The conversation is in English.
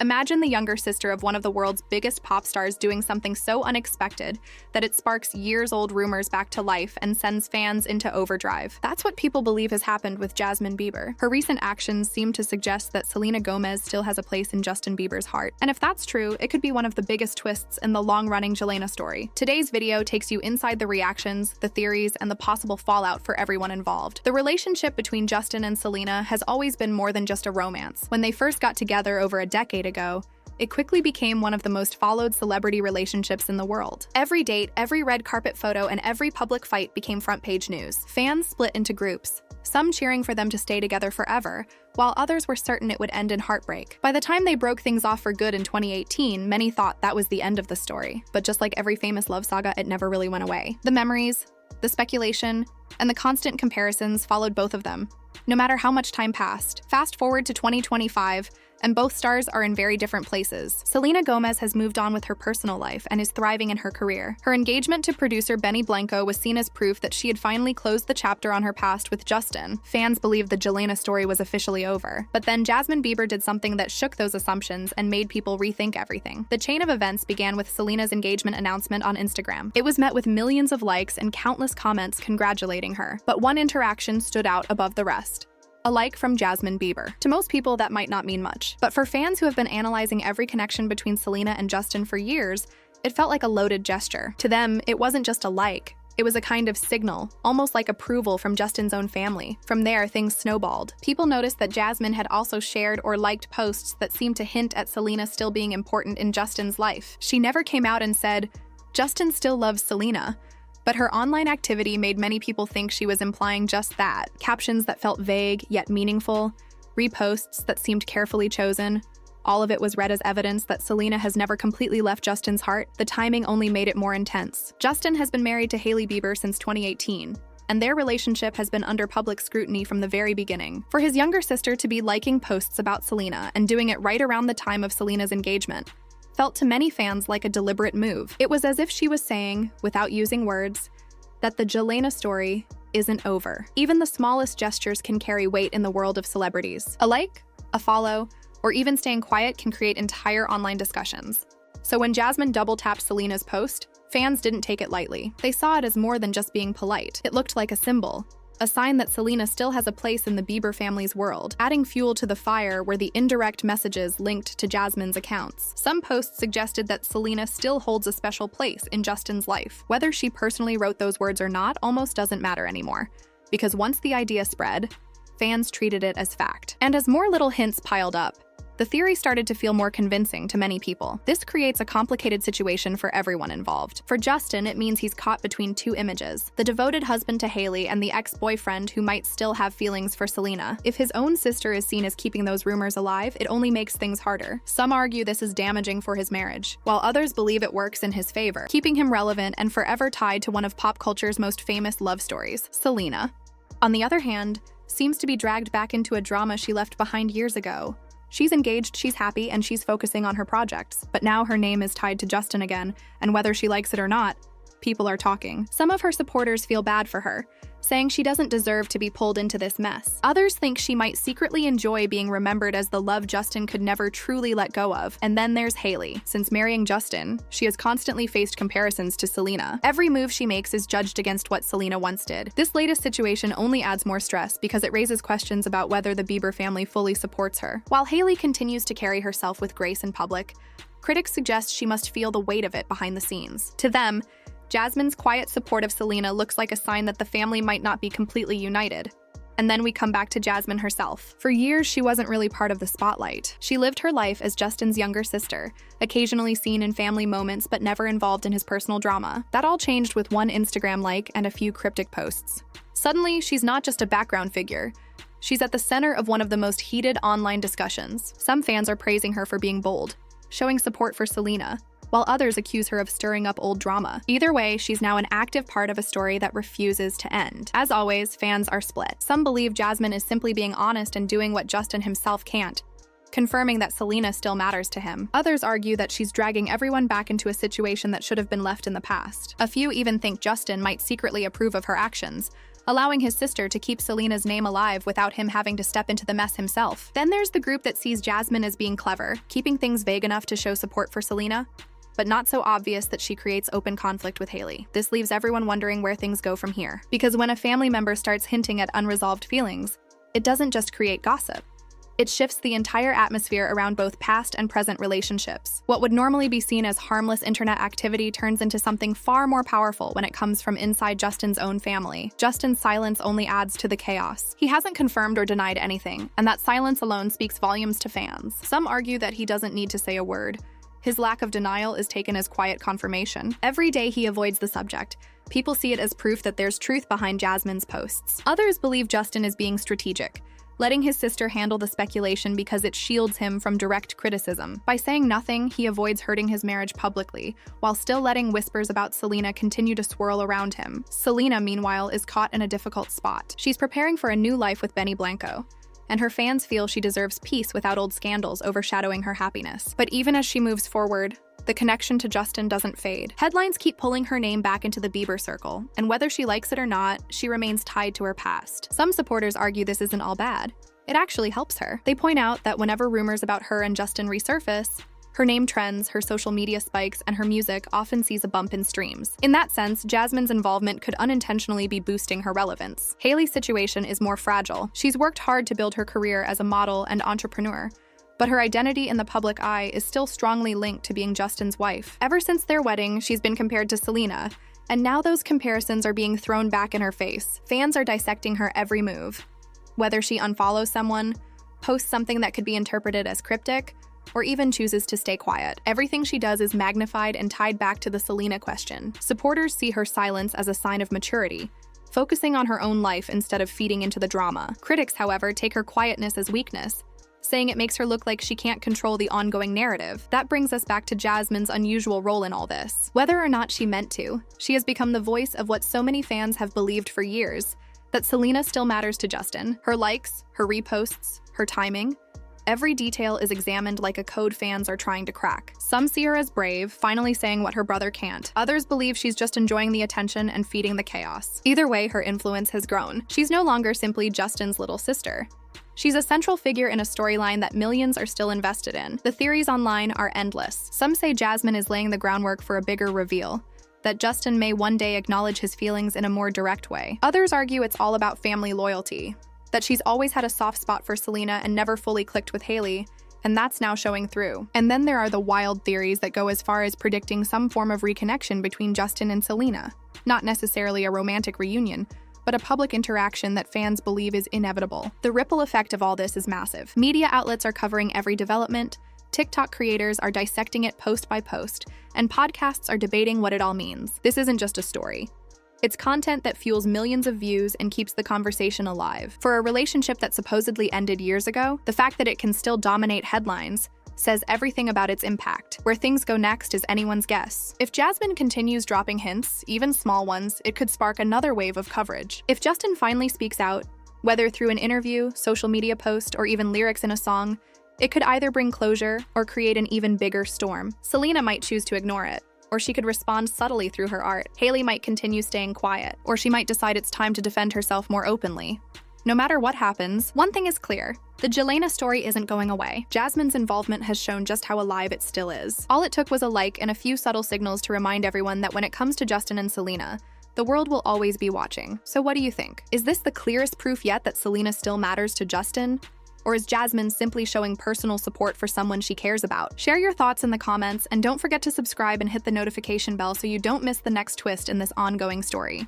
Imagine the younger sister of one of the world's biggest pop stars doing something so unexpected that it sparks years-old rumors back to life and sends fans into overdrive. That's what people believe has happened with Jazmyn Bieber. Her recent actions seem to suggest that Selena Gomez still has a place in Justin Bieber's heart. And if that's true, it could be one of the biggest twists in the long-running Jelena story. Today's video takes you inside the reactions, the theories, and the possible fallout for everyone involved. The relationship between Justin and Selena has always been more than just a romance. When they first got together over a decade ago, it quickly became one of the most followed celebrity relationships in the world. Every date, every red carpet photo, and every public fight became front-page news. Fans split into groups, some cheering for them to stay together forever, while others were certain it would end in heartbreak. By the time they broke things off for good in 2018, many thought that was the end of the story. But just like every famous love saga, it never really went away. The memories, the speculation, and the constant comparisons followed both of them, no matter how much time passed. Fast forward to 2025, and both stars are in very different places. Selena Gomez has moved on with her personal life and is thriving in her career. Her engagement to producer Benny Blanco was seen as proof that she had finally closed the chapter on her past with Justin. Fans believed the Jelena story was officially over. But then Jazmyn Bieber did something that shook those assumptions and made people rethink everything. The chain of events began with Selena's engagement announcement on Instagram. It was met with millions of likes and countless comments congratulating her. But one interaction stood out above the rest. A like from Jazmyn Bieber. To most people, that might not mean much. But for fans who have been analyzing every connection between Selena and Justin for years, it felt like a loaded gesture. To them, it wasn't just a like. It was a kind of signal, almost like approval from Justin's own family. From there, things snowballed. People noticed that Jazmyn had also shared or liked posts that seemed to hint at Selena still being important in Justin's life. She never came out and said, "Justin still loves Selena." But her online activity made many people think she was implying just that. Captions that felt vague yet meaningful, reposts that seemed carefully chosen. All of it was read as evidence that Selena has never completely left Justin's heart. The timing only made it more intense. Justin has been married to Hailey Bieber since 2018, and their relationship has been under public scrutiny from the very beginning. For his younger sister to be liking posts about Selena and doing it right around the time of Selena's engagement felt to many fans like a deliberate move. It was as if she was saying, without using words, that the Jelena story isn't over. Even the smallest gestures can carry weight in the world of celebrities. A like, a follow, or even staying quiet can create entire online discussions. So when Jazmyn double-tapped Selena's post, fans didn't take it lightly. They saw it as more than just being polite. It looked like a symbol, a sign that Selena still has a place in the Bieber family's world, adding fuel to the fire were the indirect messages linked to Jazmyn's accounts. Some posts suggested that Selena still holds a special place in Justin's life. Whether she personally wrote those words or not almost doesn't matter anymore, because once the idea spread, fans treated it as fact. And as more little hints piled up, the theory started to feel more convincing to many people. This creates a complicated situation for everyone involved. For Justin, it means he's caught between two images: the devoted husband to Hailey and the ex-boyfriend who might still have feelings for Selena. If his own sister is seen as keeping those rumors alive, it only makes things harder. Some argue this is damaging for his marriage, while others believe it works in his favor, keeping him relevant and forever tied to one of pop culture's most famous love stories, Selena. On the other hand, seems to be dragged back into a drama she left behind years ago. She's engaged, she's happy, and she's focusing on her projects. But now her name is tied to Justin again, and whether she likes it or not, people are talking. Some of her supporters feel bad for her, saying she doesn't deserve to be pulled into this mess. Others think she might secretly enjoy being remembered as the love Justin could never truly let go of. And then there's Hailey. Since marrying Justin, she has constantly faced comparisons to Selena. Every move she makes is judged against what Selena once did. This latest situation only adds more stress because it raises questions about whether the Bieber family fully supports her. While Hailey continues to carry herself with grace in public, critics suggest she must feel the weight of it behind the scenes. To them, Jazmyn's quiet support of Selena looks like a sign that the family might not be completely united. And then we come back to Jazmyn herself. For years, she wasn't really part of the spotlight. She lived her life as Justin's younger sister, occasionally seen in family moments but never involved in his personal drama. That all changed with one Instagram like and a few cryptic posts. Suddenly, she's not just a background figure. She's at the center of one of the most heated online discussions. Some fans are praising her for being bold, showing support for Selena, while others accuse her of stirring up old drama. Either way, she's now an active part of a story that refuses to end. As always, fans are split. Some believe Jazmyn is simply being honest and doing what Justin himself can't, confirming that Selena still matters to him. Others argue that she's dragging everyone back into a situation that should have been left in the past. A few even think Justin might secretly approve of her actions, allowing his sister to keep Selena's name alive without him having to step into the mess himself. Then there's the group that sees Jazmyn as being clever, keeping things vague enough to show support for Selena, but not so obvious that she creates open conflict with Hailey. This leaves everyone wondering where things go from here. Because when a family member starts hinting at unresolved feelings, it doesn't just create gossip. It shifts the entire atmosphere around both past and present relationships. What would normally be seen as harmless internet activity turns into something far more powerful when it comes from inside Justin's own family. Justin's silence only adds to the chaos. He hasn't confirmed or denied anything, and that silence alone speaks volumes to fans. Some argue that he doesn't need to say a word. His lack of denial is taken as quiet confirmation. Every day he avoids the subject. People see it as proof that there's truth behind Jazmyn's posts. Others believe Justin is being strategic, letting his sister handle the speculation because it shields him from direct criticism. By saying nothing, he avoids hurting his marriage publicly, while still letting whispers about Selena continue to swirl around him. Selena, meanwhile, is caught in a difficult spot. She's preparing for a new life with Benny Blanco, and her fans feel she deserves peace without old scandals overshadowing her happiness. But even as she moves forward, the connection to Justin doesn't fade. Headlines keep pulling her name back into the Bieber circle, and whether she likes it or not, she remains tied to her past. Some supporters argue this isn't all bad. It actually helps her. They point out that whenever rumors about her and Justin resurface, her name trends, her social media spikes, and her music often sees a bump in streams. In that sense, Jazmyn's involvement could unintentionally be boosting her relevance. Hailey's situation is more fragile. She's worked hard to build her career as a model and entrepreneur, but her identity in the public eye is still strongly linked to being Justin's wife. Ever since their wedding, she's been compared to Selena, and now those comparisons are being thrown back in her face. Fans are dissecting her every move. Whether she unfollows someone, posts something that could be interpreted as cryptic, or even chooses to stay quiet. Everything she does is magnified and tied back to the Selena question. Supporters see her silence as a sign of maturity, focusing on her own life instead of feeding into the drama. Critics, however, take her quietness as weakness, saying it makes her look like she can't control the ongoing narrative. That brings us back to Jazmyn's unusual role in all this. Whether or not she meant to, she has become the voice of what so many fans have believed for years, that Selena still matters to Justin. Her likes, her reposts, her timing, every detail is examined like a code fans are trying to crack. Some see her as brave, finally saying what her brother can't. Others believe she's just enjoying the attention and feeding the chaos. Either way, her influence has grown. She's no longer simply Justin's little sister. She's a central figure in a storyline that millions are still invested in. The theories online are endless. Some say Jazmyn is laying the groundwork for a bigger reveal, that Justin may one day acknowledge his feelings in a more direct way. Others argue it's all about family loyalty, that she's always had a soft spot for Selena and never fully clicked with Hailey, and that's now showing through. And then there are the wild theories that go as far as predicting some form of reconnection between Justin and Selena. Not necessarily a romantic reunion, but a public interaction that fans believe is inevitable. The ripple effect of all this is massive. Media outlets are covering every development, TikTok creators are dissecting it post by post, and podcasts are debating what it all means. This isn't just a story. It's content that fuels millions of views and keeps the conversation alive. For a relationship that supposedly ended years ago, the fact that it can still dominate headlines says everything about its impact. Where things go next is anyone's guess. If Jazmyn continues dropping hints, even small ones, it could spark another wave of coverage. If Justin finally speaks out, whether through an interview, social media post, or even lyrics in a song, it could either bring closure or create an even bigger storm. Selena might choose to ignore it, or she could respond subtly through her art. Hailey might continue staying quiet, or she might decide it's time to defend herself more openly. No matter what happens, one thing is clear. The Jelena story isn't going away. Jazmyn's involvement has shown just how alive it still is. All it took was a like and a few subtle signals to remind everyone that when it comes to Justin and Selena, the world will always be watching. So what do you think? Is this the clearest proof yet that Selena still matters to Justin? Or is Jazmyn simply showing personal support for someone she cares about? Share your thoughts in the comments, and don't forget to subscribe and hit the notification bell so you don't miss the next twist in this ongoing story.